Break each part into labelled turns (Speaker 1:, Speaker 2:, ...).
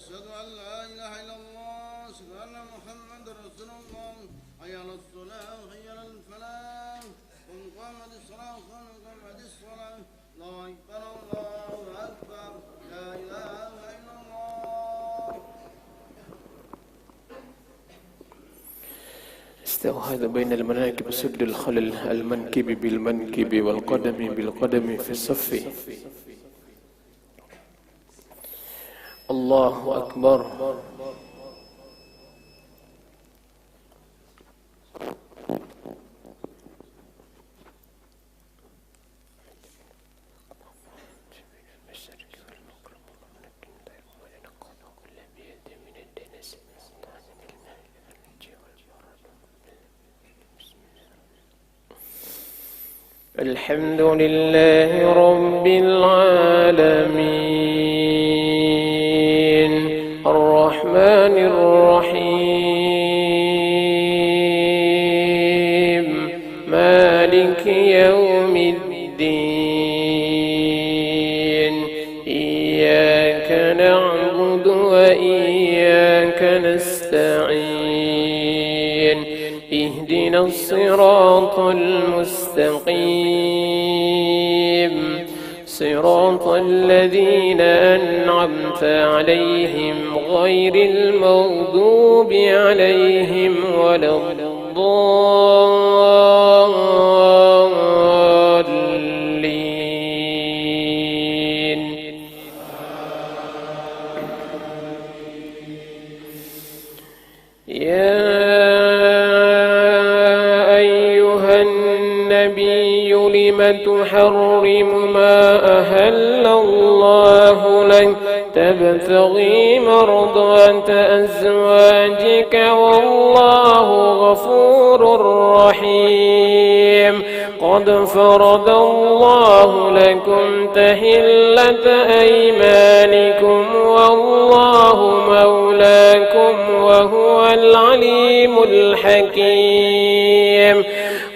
Speaker 1: أشهد أن لا إله إلا الله أشهد أن محمدا رسول الله حي على الصلاة حي على الفلاح قد قامت الصلاة قد قامت الصلاة الله أكبر الله أكبر لا إله إلا الله.
Speaker 2: استوحد بين المناكب سد الخلل المنكب بالمنكب والقدم بالقدم في الصف. الله أكبر. الحمد لله رب العالمين الرحمن الرحيم مالك يوم الدين إياك نعبد وإياك نستعين اهدنا الصراط المستقيم صراط الذين أنعمت عليهم غير المغضوب عليهم ولا الضالين. يا لم تحرم ما أهل الله لك تبتغي مرضات أزواجك والله غفور رحيم. قد فرض الله لكم تحلة أيمانكم والله مولاكم وهو العليم الحكيم.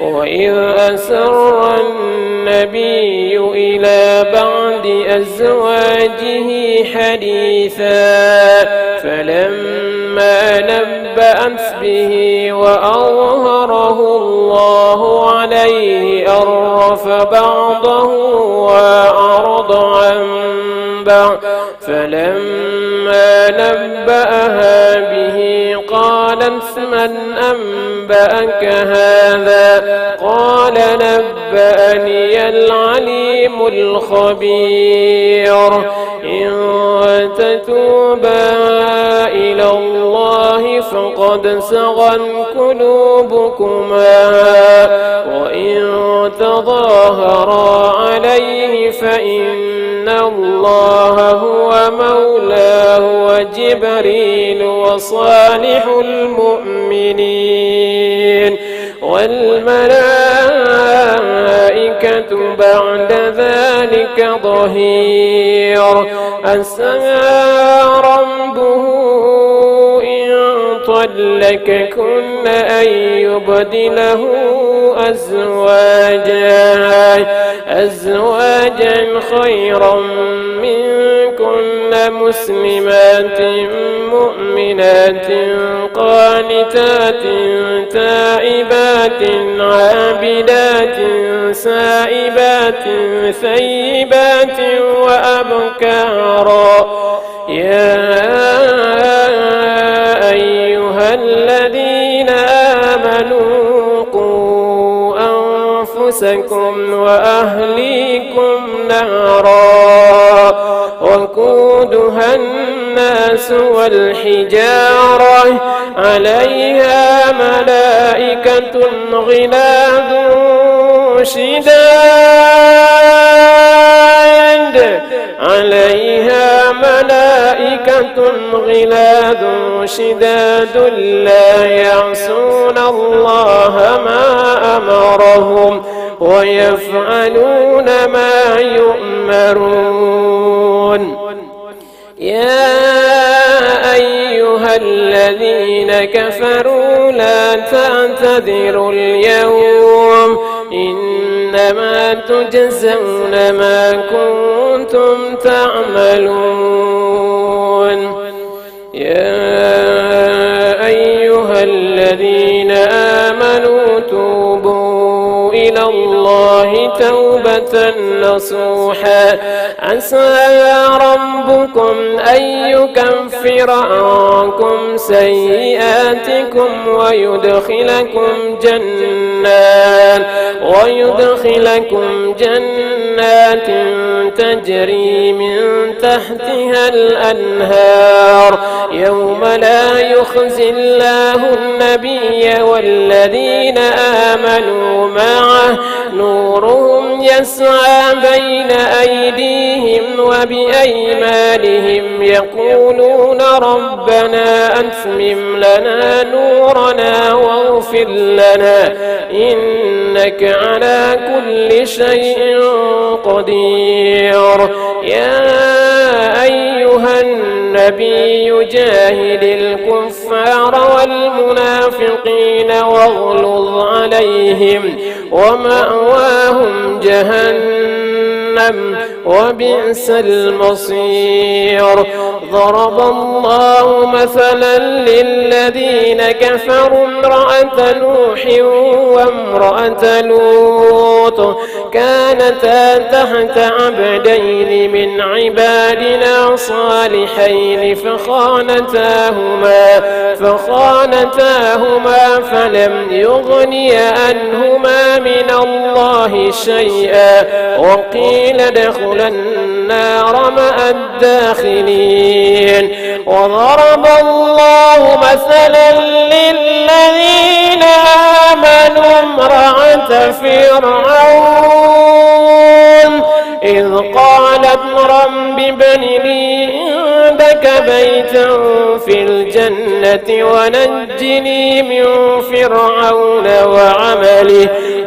Speaker 2: وإذ أسر النبي إلى بعض أزواجه حديثا فلما نبأت به وأظهره الله عليه عرف بعضه وأعرض عن بعض فلما نبأها به قالت من أنبأك هذا قال نبأني العليم الخبير. إن تتوبا إلى الله فقد سغت قلوبكما وإن تظاهرا عليه فإن الله هو مولاه وجبريل وصالح المؤمنين والملائكة بعد ذلك ظهير. عسى ربه إن طلقكن أن يبدله أزواجا خيرا منكن مسلمات مؤمنات قانتات تائبات عابدات سائبات ثيبات وأبكارا. يا أيها الذين آمنوا قوا أنفسكم وأهليكم نارا وقودها الناس والحجارة عليها ملائكة غلاظ شداد لا يعصون الله ما أمرهم ويفعلون ما يؤمرون. يا أيها الذين كفروا لا تعتذروا اليوم إنما تجزون ما كنتم تعملون. يا أيها الذين آمنوا توبوا إلى الله توبة نصوحا عسى ربكم أن يكفر عنكم سيئاتكم ويدخلكم جنات تجري من تحتها الأنهار يوم لا يخزي الله النبي والذين آمنوا معه نورهم يسعى بين أيديهم وبأيمانهم يقولون ربنا أتمم لنا نورنا واغفر لنا إنك على كل شيء قدير يا أيها النبي جاهد الكفار والمنافقين واغلظ عليهم ومأواهم جهنم وبئس المصير ضرب الله مثلا للذين كفروا امرأة نوح وامرأة لوط كانتا تحت عبدين من عبادنا صالحين فخانتاهما فلم يغني عنهما من الله شيئا وقيل ادخلا النار مع الداخلين وضرب الله مثلا للذين آمنوا امرأة فرعون إذ قالت رب ابن لي عندك بيتا في الجنة ونجني من فرعون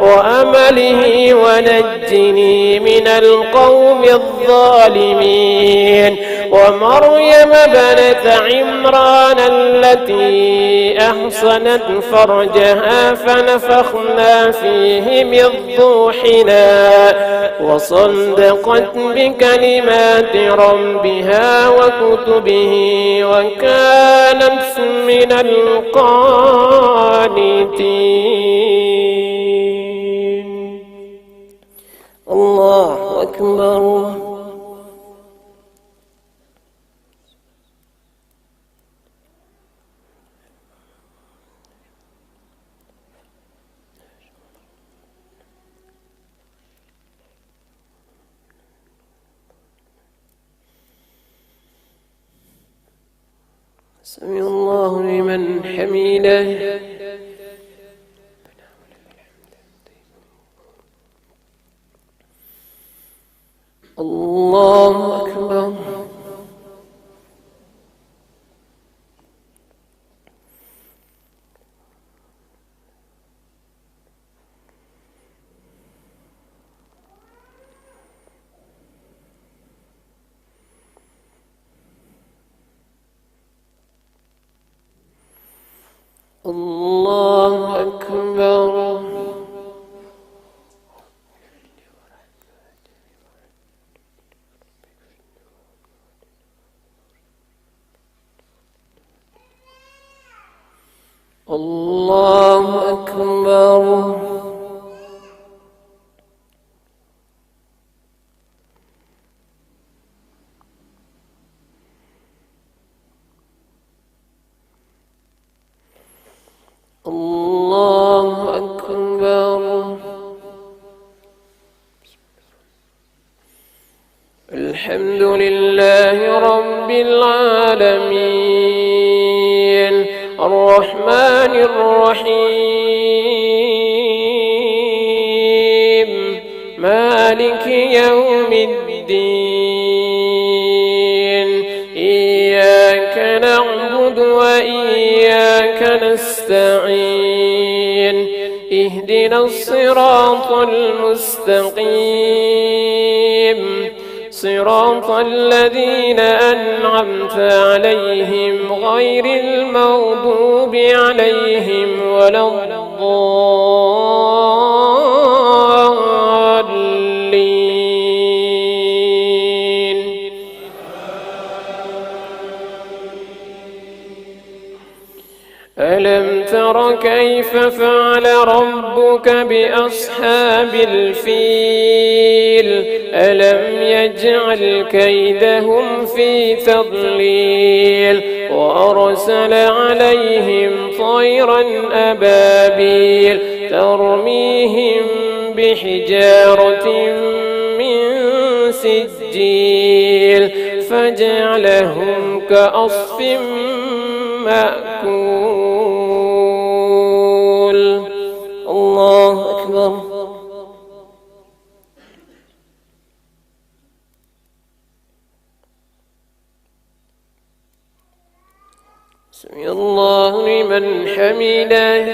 Speaker 2: وعمله ونجني من القوم الظالمين ومريم بنت عمران التي أحصنت فرجها فنفخنا فيه من روحنا وصدقت بكلمات ربها وكتبه وكانت من القانتين. الله أكبر. سمع الله لمن حمده. الله أكبر. الله أكبر. الله أكبر. الله أكبر. الحمد لله رب العالمين الرحمن الرحيم مالك يوم الدين إياك نعبد وإياك نستعين اهدنا الصراط المستقيم صراط الذين أنعمت عليهم غير المغضوب عليهم ولا الضالين. ألم تر كيف فعل ربك بأصحاب الفيل ألم يجعل كيدهم في تضليل وأرسل عليهم طيرا أبابيل ترميهم بحجارة من سجيل فجعلهم كعصف مأكول. الله أكبر. سمع الله لمن حمده.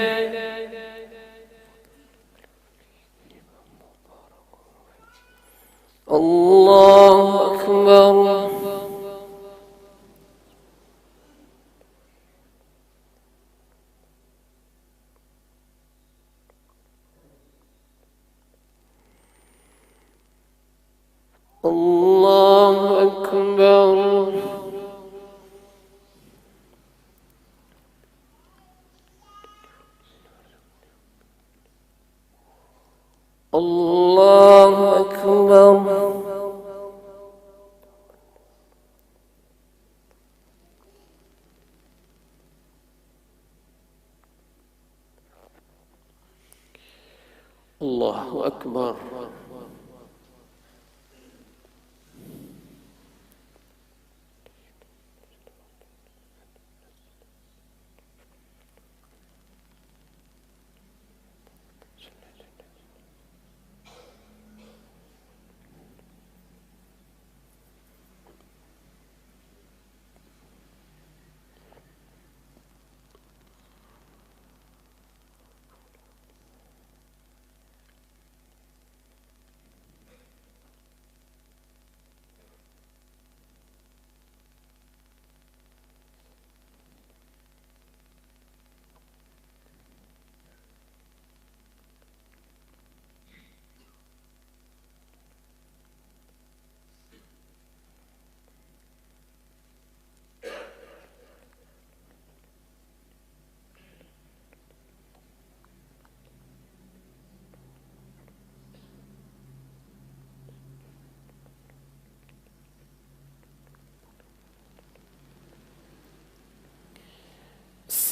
Speaker 2: الله أكبر. الله أكبر. الله أكبر. الله أكبر.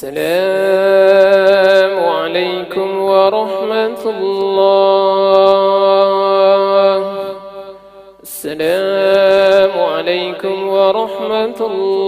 Speaker 2: السلام عليكم ورحمة الله. السلام عليكم ورحمة الله.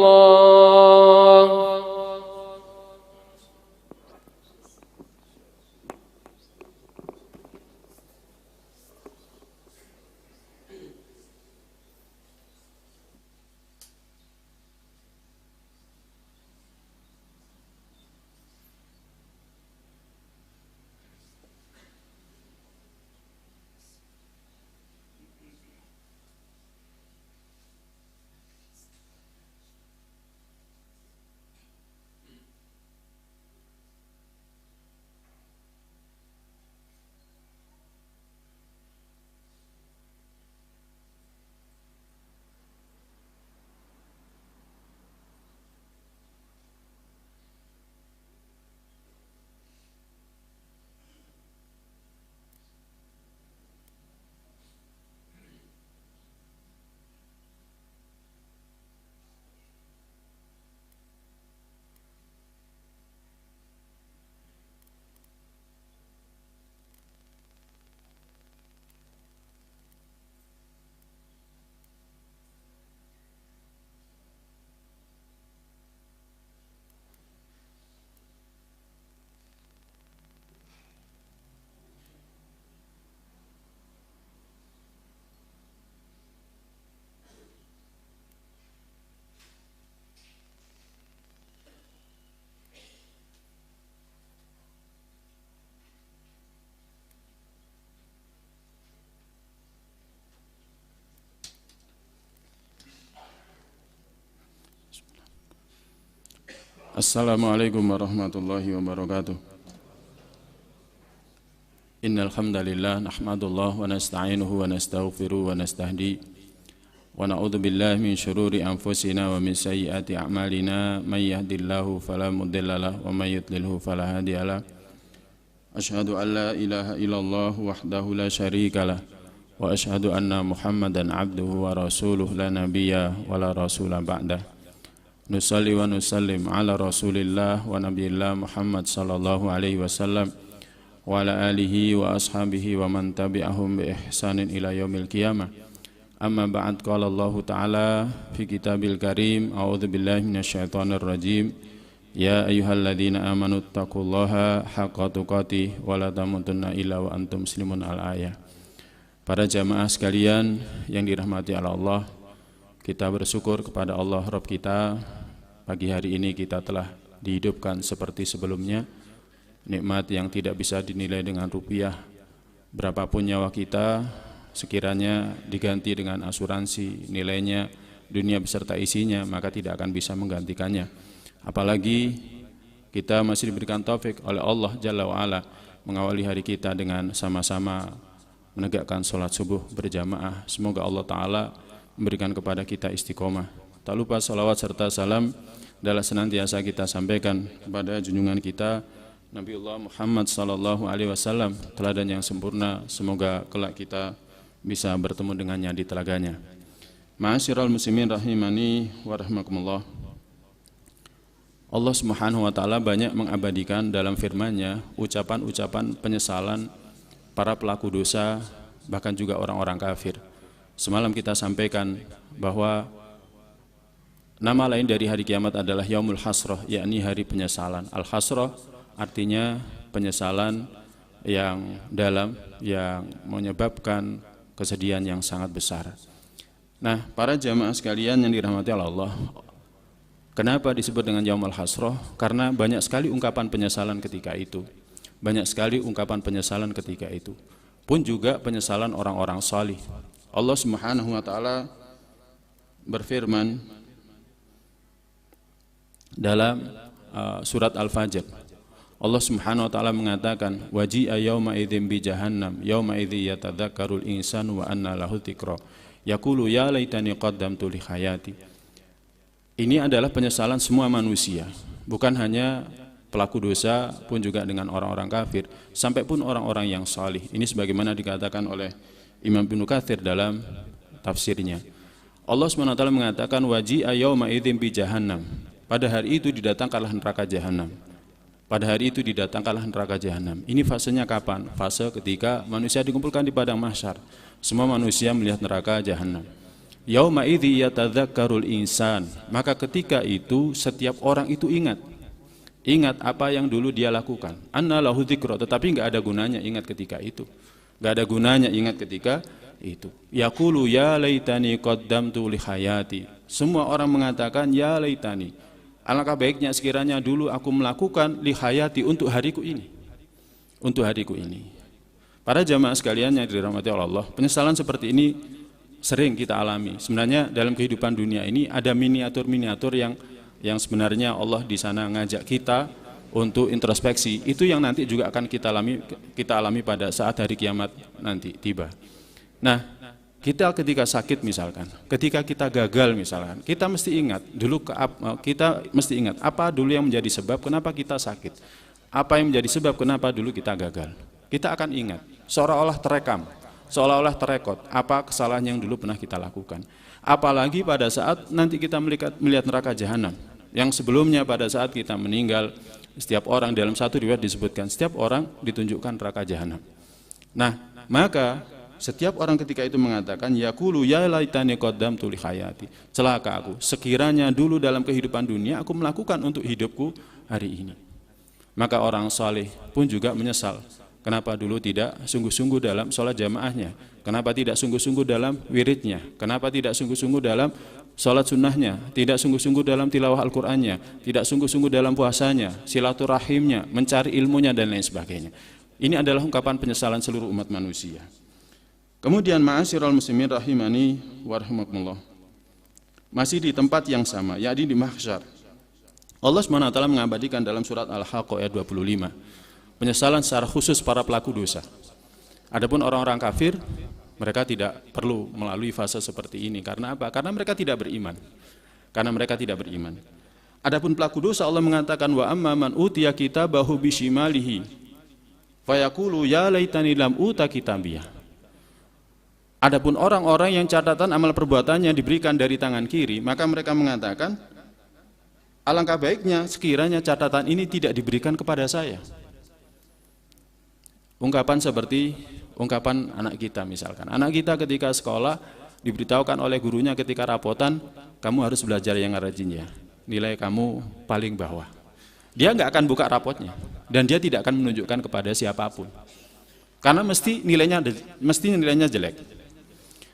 Speaker 3: Assalamualaikum warahmatullahi wabarakatuh. Innal hamdalillah nahmadullah wa nasta'inuhu wa nastaghfiruh wa nastahdi ونعوذ بالله من شرور أنفسنا ومن سيئات أعمالنا من يهد الله فلا مضل له ومن يضلله فلا هادي له أشهد أن لا إله إلا الله وحده لا شريك له وأشهد أن محمدا عبده ورسوله لا نبي ولا رسول بعده نصلي ونسلم على رسول الله ونبي الله محمد صلى الله عليه وسلم وعلى آله وأصحابه ومن تبعهم بإحسان إلى يوم القيامة أما بعد قال الله تعالى في كتابه الكريم أعوذ بالله من الشيطان الرجيم يا أيها الذين آمنوا اتقوا الله حق تقاته ولا تموتن إلا وأنتم مسلمون al-ayah. Para jamaah sekalian yang dirahmati Allah, kita bersyukur kepada Allah Rabb kita. Pagi hari ini kita telah dihidupkan seperti sebelumnya, nikmat yang tidak bisa dinilai dengan rupiah. Berapapun nyawa kita, sekiranya diganti dengan asuransi, nilainya dunia beserta isinya, maka tidak akan bisa menggantikannya. Apalagi kita masih diberikan taufik oleh Allah Jalla wa'ala mengawali hari kita dengan sama-sama menegakkan sholat subuh berjamaah. Semoga Allah Ta'ala memberikan kepada kita istiqomah. Tak lupa salawat serta salam adalah senantiasa kita sampaikan kepada junjungan kita Nabiullah Muhammad sallallahu alaihi wasallam, teladan yang sempurna. Semoga kelak kita bisa bertemu dengannya di telaganya. Ma'asyiral muslimin rahimani wa rahmakumullah. Allah Subhanahu wa taala banyak mengabadikan dalam firman-Nya ucapan-ucapan penyesalan para pelaku dosa, bahkan juga orang-orang kafir. Semalam kita sampaikan bahwa nama lain dari hari kiamat adalah Yaumul Hasrah, yakni hari penyesalan. Al-Hasrah artinya penyesalan yang dalam, yang menyebabkan kesedihan yang sangat besar. Nah, para jamaah sekalian yang dirahmati Allah, kenapa disebut dengan Yaumul Hasrah? Karena banyak sekali ungkapan penyesalan ketika itu. Banyak sekali ungkapan penyesalan ketika itu. Pun juga penyesalan orang-orang salih. Allah Subhanahu wa taala berfirman dalam surat Al-Fajr. Allah Subhanahu wa taala mengatakan waji'a yauma idzin bi jahannam yauma idzi yatadzakkarul insanu wa anna lahu dzikra yaqulu ya laitani qaddamtu li hayati. Ini adalah penyesalan semua manusia, bukan hanya pelaku dosa, pun juga dengan orang-orang kafir, sampai pun orang-orang yang salih. Ini sebagaimana dikatakan oleh Imam Ibnu Katsir dalam tafsirnya. Allah Subhanahu wa taala mengatakan waji'a yauma idzin bi jahannam. Pada hari itu didatangkanlah neraka jahanam. Pada hari itu didatangkanlah neraka jahanam. Ini fasenya kapan? Fase ketika manusia dikumpulkan di padang mahsyar. Semua manusia melihat neraka jahanam. Yauma idzi yatadzakkarul insan. Maka ketika itu setiap orang itu ingat apa yang dulu dia lakukan. Anna lahu dzikra, tetapi enggak ada gunanya ingat ketika itu. Enggak ada gunanya ingat ketika itu. Yaqulu ya laitani qaddamtu li hayati. Semua orang mengatakan ya laitani. Alangkah baiknya sekiranya dulu aku melakukan lihayati untuk hariku ini. Untuk hariku ini. Para jamaah sekalian yang dirahmati Allah, penyesalan seperti ini sering kita alami. Sebenarnya dalam kehidupan dunia ini ada miniatur-miniatur yang sebenarnya Allah di sana ngajak kita untuk introspeksi. Itu yang nanti juga akan kita alami pada saat hari kiamat nanti tiba. Nah, kita ketika sakit misalkan, ketika kita gagal misalkan, kita mesti ingat apa dulu yang menjadi sebab kenapa kita sakit, apa yang menjadi sebab kenapa dulu kita gagal. Kita akan ingat, seolah-olah terekam, seolah-olah terekod apa kesalahan yang dulu pernah kita lakukan. Apalagi pada saat nanti kita melihat neraka jahanam, yang sebelumnya pada saat kita meninggal, setiap orang dalam satu riwayat disebutkan setiap orang ditunjukkan neraka jahanam. Nah, maka setiap orang ketika itu mengatakan yaqulu ya laitani qaddamtu li hayati. Celaka aku, sekiranya dulu dalam kehidupan dunia aku melakukan untuk hidupku hari ini. Maka orang saleh pun juga menyesal. Kenapa dulu tidak sungguh-sungguh dalam sholat jamaahnya? Kenapa tidak sungguh-sungguh dalam wiridnya? Kenapa tidak sungguh-sungguh dalam sholat sunnahnya? Tidak sungguh-sungguh dalam tilawah Al-Qur'annya? Tidak sungguh-sungguh dalam puasanya, silaturahimnya, mencari ilmunya dan lain sebagainya. Ini adalah ungkapan penyesalan seluruh umat manusia. Kemudian ma'asyiral muslimin rahimani wa rahimakumullah. Masih di tempat yang sama, yakni di mahsyar. Allah SWT mengabadikan dalam surat Al-Haqqah ayat 25 penyesalan secara khusus para pelaku dosa. Adapun orang-orang kafir, Mereka tidak perlu melalui fase seperti ini. Karena apa? Karena mereka tidak beriman. Adapun pelaku dosa, Allah mengatakan wa amma man utiya kitabahu bishimalihi fayaqulu ya laitani lam uta kitabiyah. Adapun orang-orang yang catatan amal perbuatannya diberikan dari tangan kiri, maka mereka mengatakan, alangkah baiknya sekiranya catatan ini tidak diberikan kepada saya. Ungkapan seperti ungkapan anak kita misalkan. Anak kita ketika sekolah diberitahukan oleh gurunya ketika rapotan, kamu harus belajar yang rajin ya. Nilai kamu paling bawah. Dia nggak akan buka rapotnya dan dia tidak akan menunjukkan kepada siapapun. Karena mesti nilainya jelek.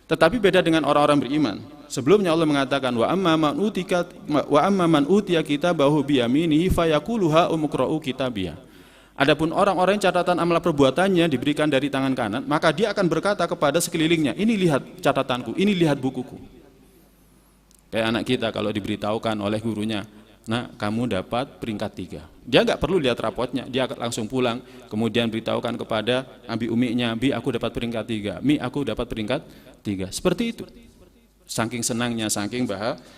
Speaker 3: Tetapi beda dengan orang-orang beriman. Sebelumnya Allah mengatakan wa amma man utiya kitabahu biyaminihi fayaqulu umqra'u kitabiyah. Adapun orang-orang yang catatan amal perbuatannya diberikan dari tangan kanan, maka dia akan berkata kepada sekelilingnya, ini lihat catatanku, ini lihat bukuku. Kayak anak kita kalau diberitahukan oleh gurunya, nah kamu dapat peringkat 3. Dia nggak perlu lihat rapotnya, dia langsung pulang, kemudian beritahukan kepada abi umiknya, bi aku dapat peringkat 3, mi aku dapat peringkat 3. Seperti itu. Saking senangnya, saking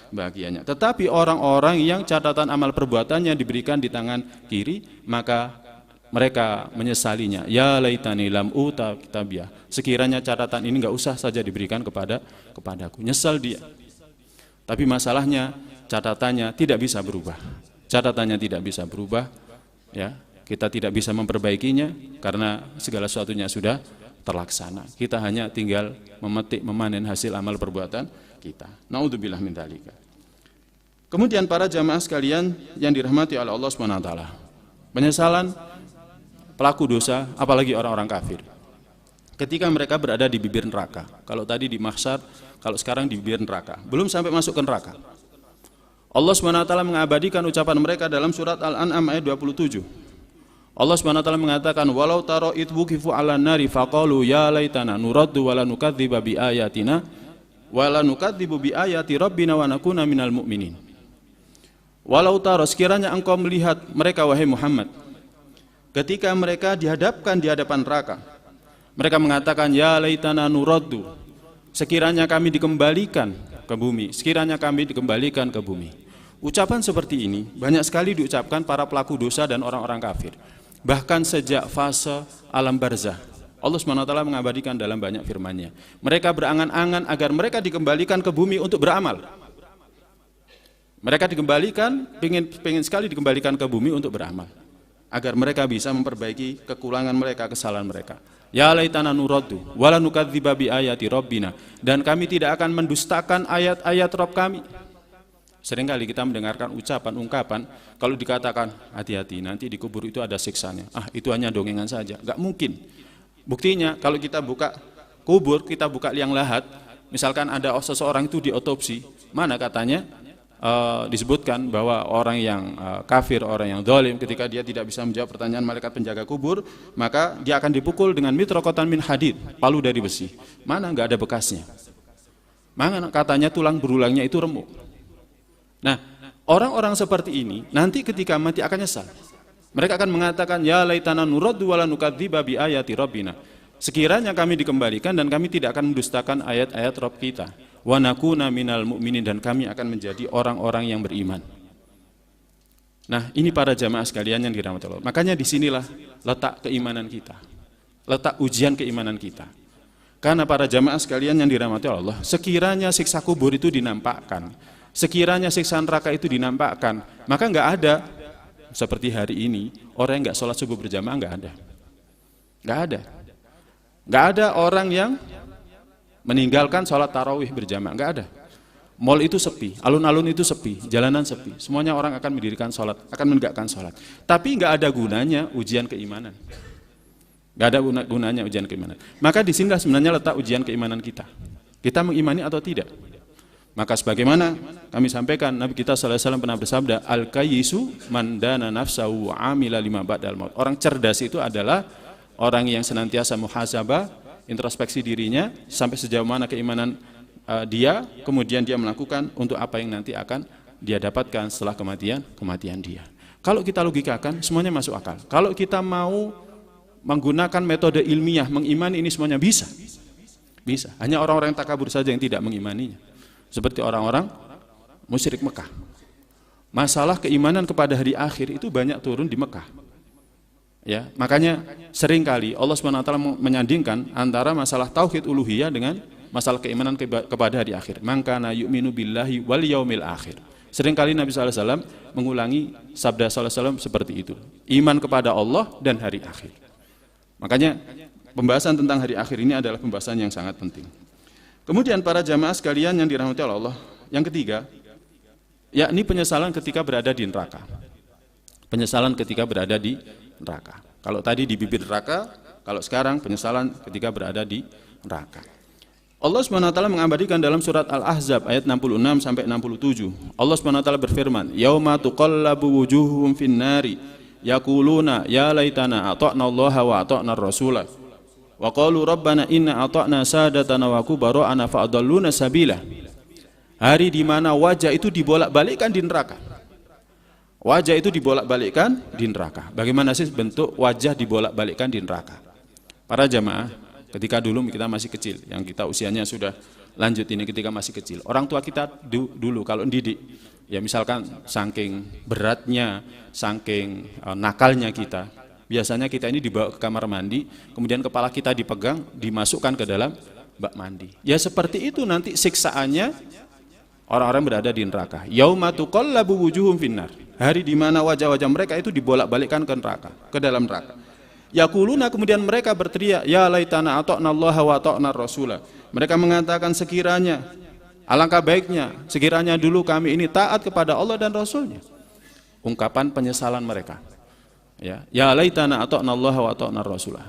Speaker 3: bahagianya. Tetapi orang-orang yang catatan amal perbuatannya diberikan di tangan kiri, maka mereka menyesalinya. Ya laitani lam uta kitabiyah. Sekiranya catatan ini nggak usah saja diberikan kepadaku. Nyesal dia. Tapi masalahnya catatannya tidak bisa berubah. Ya, kita tidak bisa memperbaikinya karena segala sesuatunya sudah terlaksana. Kita hanya tinggal memetik, memanen hasil amal perbuatan kita. Naudzubillah min dzalika. Kemudian para jamaah sekalian yang dirahmati oleh Allah SWT, penyesalan pelaku dosa, apalagi orang-orang kafir, ketika mereka berada di bibir neraka. Kalau tadi di mahsyar, kalau sekarang di bibir neraka, belum sampai masuk ke neraka. Allah SWT mengabadikan ucapan mereka dalam surat Al-An'am ayat 27. Allah SWT mengatakan, walau taro itwukifu ala nari faqalu ya laitana nuraddu wala nukadziba bi ayatina wala nukadzibu bi ayati rabbina wa nakuna minal mu'minin. Walau taro, sekiranya engkau melihat mereka wahai Muhammad, ketika mereka dihadapkan di hadapan neraka, mereka mengatakan ya laitana nuraddu, sekiranya kami dikembalikan ke bumi, sekiranya kami dikembalikan ke bumi. Ucapan seperti ini banyak sekali diucapkan para pelaku dosa dan orang-orang kafir. Bahkan sejak fase alam barzah, Allah SWT mengabadikan dalam banyak firman-Nya. Mereka berangan-angan agar mereka dikembalikan ke bumi untuk beramal. Mereka dikembalikan, pengen sekali dikembalikan ke bumi untuk beramal, agar mereka bisa memperbaiki kekurangan mereka, kesalahan mereka. Ya laitana nuraddu wala nukadziba bi ayati rabbina, dan kami tidak akan mendustakan ayat-ayat Rabb kami. Seringkali kita mendengarkan ucapan, ungkapan, kalau dikatakan hati-hati nanti di kubur itu ada siksanya. Itu hanya dongengan saja, nggak mungkin. Buktinya kalau kita buka kubur, kita buka liang lahat, misalkan ada seseorang itu diotopsi, mana katanya disebutkan bahwa orang yang kafir, orang yang zalim, ketika dia tidak bisa menjawab pertanyaan malaikat penjaga kubur, maka dia akan dipukul dengan mitrokotan min hadid, palu dari besi. Mana nggak ada bekasnya. Mana katanya tulang berulangnya itu remuk. Nah, orang-orang seperti ini nanti ketika mati akan nyesal. Mereka akan mengatakan ya laitana nuraddu wala nukadziba bi ayati rabbina. Sekiranya kami dikembalikan dan kami tidak akan mendustakan ayat-ayat Rabb kita. Wa nakuna minal mu'minin, dan kami akan menjadi orang-orang yang beriman. Nah, ini para jamaah sekalian yang dirahmati Allah. Makanya disinilah letak keimanan kita, letak ujian keimanan kita. Karena para jamaah sekalian yang dirahmati Allah, sekiranya siksa kubur itu dinampakkan, sekiranya siksa neraka itu dinampakkan, maka nggak ada seperti hari ini orang yang nggak sholat subuh berjamaah, nggak ada orang yang meninggalkan sholat tarawih berjamaah, nggak ada. Mall itu sepi, alun-alun itu sepi, jalanan sepi, semuanya orang akan mendirikan sholat, akan menegakkan sholat. Tapi nggak ada gunanya ujian keimanan, nggak ada gunanya ujian keimanan. Maka disinilah sebenarnya letak ujian keimanan kita. Kita mengimani atau tidak? Maka sebagaimana kami sampaikan, Nabi kita sallallahu alaihi wasallam pernah bersabda, al-kayyisu man dana nafsahu wa amila lima ba'dal maut. Orang cerdas itu adalah orang yang senantiasa muhasabah, introspeksi dirinya sampai sejauh mana keimanan dia, kemudian dia melakukan untuk apa yang nanti akan dia dapatkan setelah kematian dia. Kalau kita logikakan, semuanya masuk akal. Kalau kita mau menggunakan metode ilmiah mengimani ini semuanya bisa. Bisa. Hanya orang-orang yang takabur saja yang tidak mengimaninya. Seperti orang-orang musyrik Mekah. Masalah keimanan kepada hari akhir itu banyak turun di Mekah. Ya, makanya seringkali Allah SWT menyandingkan antara masalah tauhid uluhiyah dengan masalah keimanan kepada hari akhir. Mangkana yu'minu billahi wal yaumil akhir. Seringkali Nabi SAW mengulangi sabda SAW seperti itu. Iman kepada Allah dan hari akhir. Makanya pembahasan tentang hari akhir ini adalah pembahasan yang sangat penting. Kemudian para jamaah sekalian yang dirahmati Allah, yang ketiga, yakni penyesalan ketika berada di neraka. Penyesalan ketika berada di neraka. Kalau tadi di bibir neraka, kalau sekarang penyesalan ketika berada di neraka. Allah SWT mengabadikan dalam surat Al-Ahzab ayat 66 sampai 67. Allah SWT berfirman, "Yauma tuqallabu wujuhum fin nari, yaquluna ya laitana ata'na Allah wa ata'na ar-rasulah. Wa qalu rabbana inna ata'na sadatana wa kubara'ana fa'adalluna sabila." Hari di mana wajah itu dibolak-balikkan di neraka. Wajah itu dibolak-balikkan di neraka. Bagaimana sih bentuk wajah dibolak-balikkan di neraka? Para jamaah, ketika dulu kita masih kecil, yang kita usianya sudah lanjut ini ketika masih kecil. Orang tua kita dulu kalau didik, ya misalkan saking beratnya, saking nakalnya kita, biasanya kita ini dibawa ke kamar mandi, kemudian kepala kita dipegang, dimasukkan ke dalam bak mandi. Ya seperti itu nanti siksaannya orang-orang berada di neraka. Yauma tuqallabu wujuhum finnar. Hari di mana wajah-wajah mereka itu dibolak-balikkan ke neraka, ke dalam neraka. Yaquluna, kemudian mereka berteriak, ya laitana ata'na Allah wa ata'na ar-rasulah. Mereka mengatakan sekiranya, alangkah baiknya sekiranya dulu kami ini taat kepada Allah dan Rasulnya. Ungkapan penyesalan mereka. Ya laitana ata'na Allah wa ata'na ar-rasulah.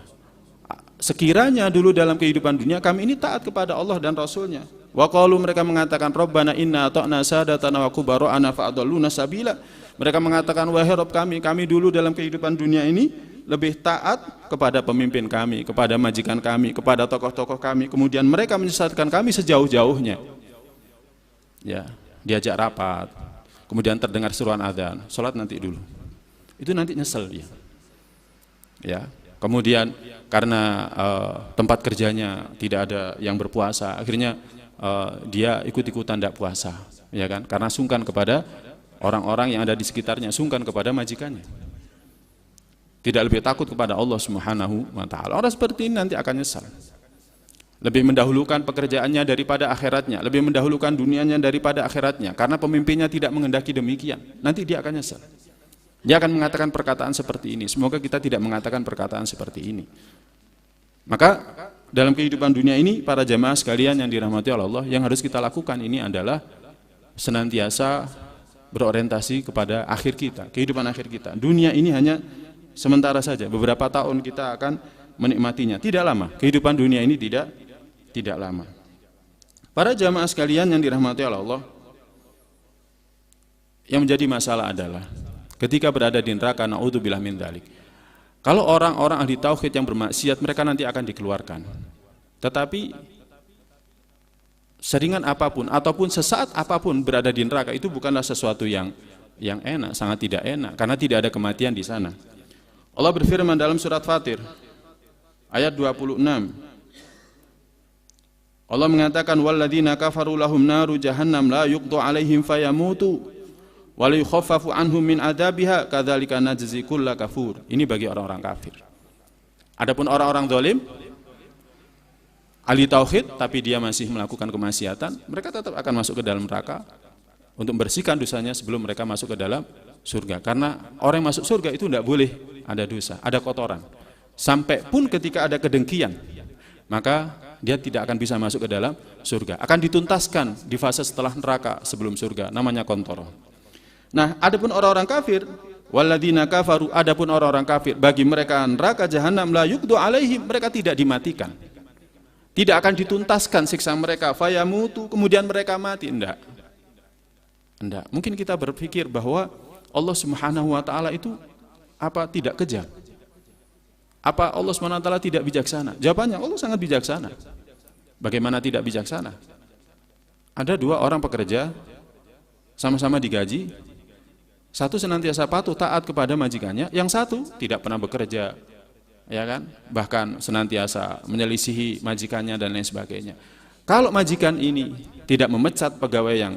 Speaker 3: Sekiranya dulu dalam kehidupan dunia kami ini taat kepada Allah dan Rasulnya. Wa qalu, mereka mengatakan, Rabbana inna ata'na sadatana wa kubara'ana fa'adalluna sabila. Mereka mengatakan, wahai Rabb kami dulu dalam kehidupan dunia ini lebih taat kepada pemimpin kami, kepada majikan kami, kepada tokoh-tokoh kami. Kemudian mereka menyesatkan kami sejauh-jauhnya. Ya, diajak rapat, kemudian terdengar seruan adzan, sholat nanti dulu. Itu nanti nyesel dia. Ya, kemudian karena tempat kerjanya tidak ada yang berpuasa, akhirnya dia ikut-ikutan tidak puasa, ya kan? Karena sungkan kepada orang-orang yang ada di sekitarnya, sungkan kepada majikannya. Tidak lebih takut kepada Allah Subhanahu wa taala. Orang seperti ini nanti akan nyesal. Lebih mendahulukan pekerjaannya daripada akhiratnya, lebih mendahulukan dunianya daripada akhiratnya, karena pemimpinnya tidak menghendaki demikian. Nanti dia akan nyesal. Dia akan mengatakan perkataan seperti ini. Semoga kita tidak mengatakan perkataan seperti ini. Maka dalam kehidupan dunia ini, para jamaah sekalian yang dirahmati oleh Allah, yang harus kita lakukan ini adalah senantiasa berorientasi kepada akhir kita, kehidupan akhir kita. Dunia ini hanya sementara saja, beberapa tahun kita akan menikmatinya, tidak lama. Kehidupan dunia ini tidak lama. Para jamaah sekalian yang dirahmati oleh Allah, yang menjadi masalah adalah ketika berada di neraka, naudzubillah min dzalik. Kalau orang-orang ahli tauhid yang bermaksiat, mereka nanti akan dikeluarkan. Tetapi seringan apapun ataupun sesaat apapun berada di neraka itu bukanlah sesuatu yang enak, sangat tidak enak, karena tidak ada kematian di sana. Allah berfirman dalam surat Fatir ayat 26. Allah mengatakan, walladzina kafaru lahum naru jahannam la yuqdu alaihim fayamutu wa la yukhaffafu anhum min adabiha kadzalika najzi kulla kafur. Ini bagi orang-orang kafir. Adapun orang-orang zalim, ahli tauhid tapi dia masih melakukan kemaksiatan, mereka tetap akan masuk ke dalam neraka untuk membersihkan dosanya sebelum mereka masuk ke dalam surga. Karena orang yang masuk surga itu tidak boleh ada dosa, ada kotoran. Sampai pun ketika ada kedengkian, maka dia tidak akan bisa masuk ke dalam surga. Akan dituntaskan di fase setelah neraka sebelum surga, namanya kontoro. Nah, adapun orang-orang kafir, walladzina kafaru, adapun orang-orang kafir, bagi mereka neraka jahanam la yuqdu alaihim, mereka tidak dimatikan. Tidak akan dituntaskan siksa mereka, fayamutu, kemudian mereka mati. Enggak. Mungkin kita berpikir bahwa Allah Subhanahu wa taala itu apa tidak kejam? Apa Allah Subhanahu wa taala tidak bijaksana? Jawabannya, Allah sangat bijaksana. Bagaimana tidak bijaksana? Ada dua orang pekerja sama-sama digaji. Satu senantiasa patuh taat kepada majikannya, yang satu tidak pernah bekerja, ya kan? Bahkan senantiasa menyelisihi majikannya dan lain sebagainya. Kalau majikan ini tidak memecat pegawai yang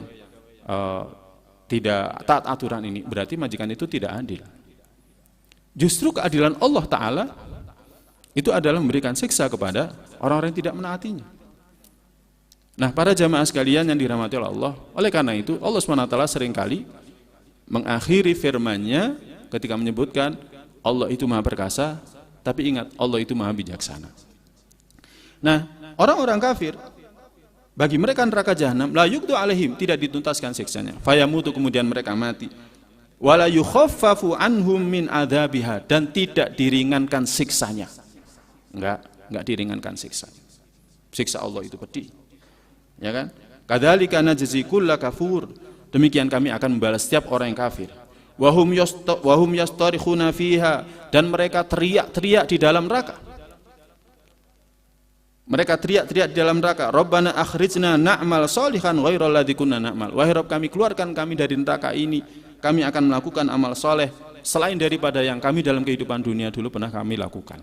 Speaker 3: tidak taat aturan ini, berarti majikan itu tidak adil. Justru keadilan Allah Ta'ala itu adalah memberikan siksa kepada orang-orang yang tidak menaatinya. Nah, para jamaah sekalian yang dirahmati oleh Allah, oleh karena itu Allah SWT seringkali mengakhiri firman-Nya ketika menyebutkan Allah itu maha perkasa, tapi ingat Allah itu maha bijaksana. Nah, orang-orang kafir, bagi mereka neraka jahanam la yuqdu alaihim, tidak dituntaskan siksanya, fayamutu, kemudian mereka mati, wala yukhaffafu anhum min adzabiha, dan tidak diringankan siksanya. Enggak diringankan siksanya. Siksa Allah itu pedih. Ya kan? Kadzalika najzi kulla kafur, demikian kami akan membalas setiap orang yang kafir. Wahum yastarikhuna fiha, dan mereka teriak-teriak di dalam neraka. Mereka teriak-teriak di dalam neraka, Rabbana akhrijna na'mal sholihan ghairal ladzi kunna na'mal. Wahai Rabb kami, keluarkan kami dari neraka ini, kami akan melakukan amal soleh selain daripada yang kami dalam kehidupan dunia dulu pernah kami lakukan.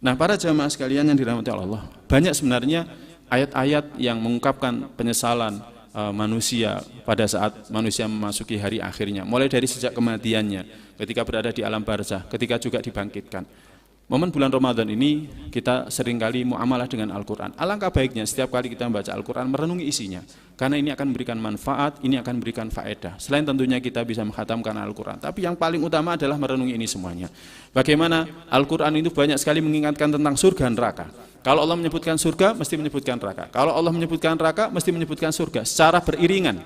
Speaker 3: Nah, para jamaah sekalian yang dirahmati Allah, banyak sebenarnya ayat-ayat yang mengungkapkan penyesalan manusia pada saat manusia memasuki hari akhirnya, mulai dari sejak kematiannya, ketika berada di alam barzah, ketika juga dibangkitkan. Momen bulan Ramadan ini kita seringkali muamalah dengan Al-Quran. Alangkah baiknya setiap kali kita membaca Al-Quran merenungi isinya, karena ini akan memberikan manfaat, ini akan memberikan faedah. Selain tentunya kita bisa menghatamkan Al-Quran, tapi yang paling utama adalah merenungi ini semuanya. Bagaimana Al-Quran itu banyak sekali mengingatkan tentang surga dan neraka. Kalau Allah menyebutkan surga, mesti menyebutkan neraka. Kalau Allah menyebutkan neraka, mesti menyebutkan surga secara beriringan,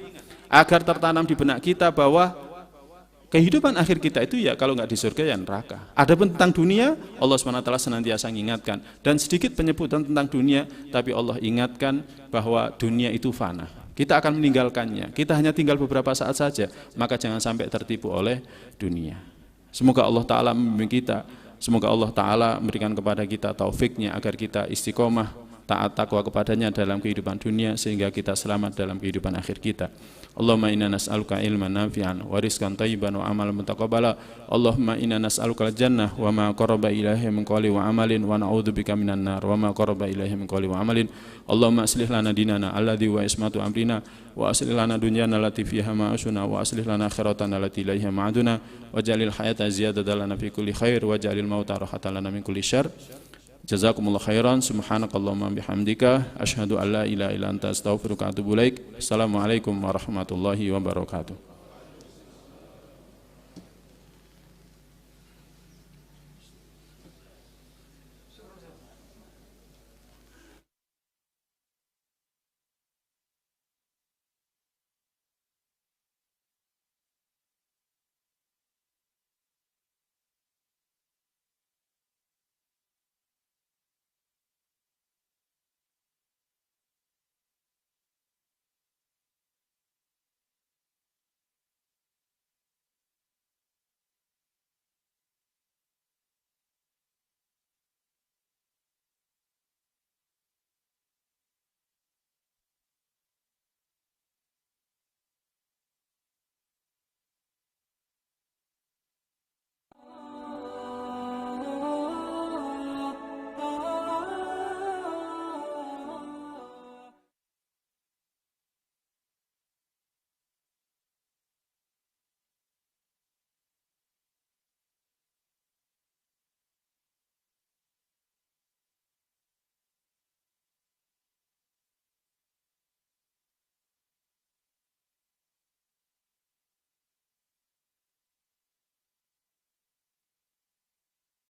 Speaker 3: agar tertanam di benak kita bahwa kehidupan akhir kita itu ya kalau nggak di surga ya neraka. Adapun tentang dunia, Allah SWT senantiasa mengingatkan, dan sedikit penyebutan tentang dunia, tapi Allah ingatkan bahwa dunia itu fana. Kita akan meninggalkannya. Kita hanya tinggal beberapa saat saja, maka jangan sampai tertipu oleh dunia. Semoga Allah Ta'ala membimbing kita. Semoga Allah Ta'ala memberikan kepada kita taufiknya agar kita istiqomah, taat takwa kepadanya dalam kehidupan dunia, sehingga kita selamat dalam kehidupan akhir kita. Allahumma inna nas'aluka ilman nafi'an wa rizqan thayyiban wa amalan mutaqabbala. Allahumma inna nas'aluka al-jannah wa ma qaraba ilaiha min qawli wa amalin, wa na'udzubika minan nar wa ma qaraba ilaiha min qawli wa amalin. Allahumma aslih lana dinana alladhi wa ismatu amrina, wa aslih lana dunyana allati fiha ma'ashuna, wa aslih lana akhiratana allati ilaiha ma'aduna, wa jalil hayata ziyadatan lana fi kulli khair, wa jalil mauta rahatan lana min kulli syarr. Jazakumullah khairan, subhanakallahumma bihamdika, asyhadu an la ilaha illa anta astaghfiruka wa atubu ilaik. Assalamualaikum warahmatullahi wabarakatuh.